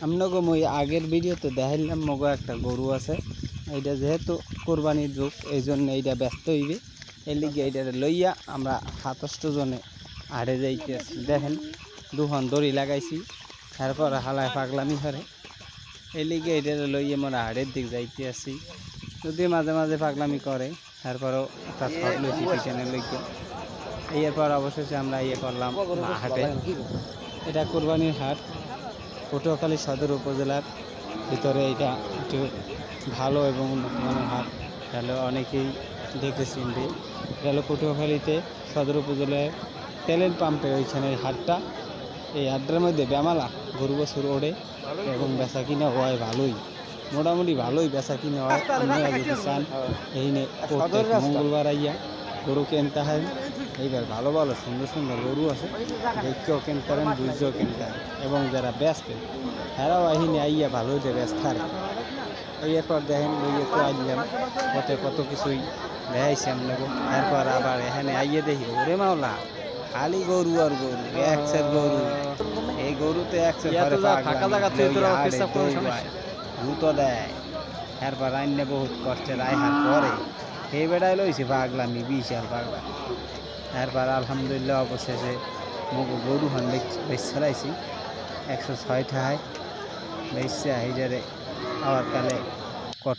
আপনাকে মই আগের ভিডিওতে দেখাইলাম মগো একটা গরু আছে, এইটা যেহেতু কোরবানির যুগ এই জন্য এইটা ব্যস্ত হইবে, এই লিগে এইটা লইয়া আমরা 27 জনে হাড়ে যাইতেছি। দেখেন দুখন দড়ি লাগাইছি, তারপর হালায় পাগলামি করে, এই লিগে এইটা লইয়া আমরা হাড়ের দিক যাইতে আসি। যদি মাঝে মাঝে পাগলামি করে, তারপরও একটা শট লইছি পিছনে লইয়া। এরপর অবশেষে আমরা করলাম হাটে। এটা কোরবানির হাট, পটুয়াখালী সদর উপজেলার ভিতরে। এটা একটু ভালো এবং উন্নত মানের হাট। তাহলে অনেকেই দেখতে চিনবে। এটা হলো পটুয়াখালীতে সদর উপজেলায় তেলের পাম্পের ওইখানের হাটটা। এই হাটটার মধ্যে বেমালা গরু বছর ওড়ে এবং বেচা কিনা হয় ভালোই, মোটামুটি ভালোই বেচা কিনা হয়। আপনারা যদি চান এই প্রত্যেক মঙ্গলবার আইয়া গরু কিনতে হয়। এইবার ভালো ভালো সুন্দর সুন্দর গরু আছে, দেখতেও কিনতে পারেন, বুঝতেও কিনতে পারেন। এবং যারা বেচবেন তারাও আহিনে আইয়া ভালোই ব্যস্ত থাকে। এরপর দেখেন লইয়ে তো আইলাম, কত কিছুই দেখাইছি আপনাকে। এরপর আবার এখানে আইয়ে দেখি ওরে মাওলা খালি গরু আর গরু, একসের গরু। এই গরুতে একসের জুতো দেয়। এরপর আইনে বহুত কষ্টের আইহার পরে এই বেড়ায় লইছে পাগলামি, বিশাল পাগলামি। এরপর আলহামদুলিল্লাহ অবশেষে মুগো গরু হান বেচালাইছি 106 টাকায় বেচছে। হাইজারে আবার কালে কটকুট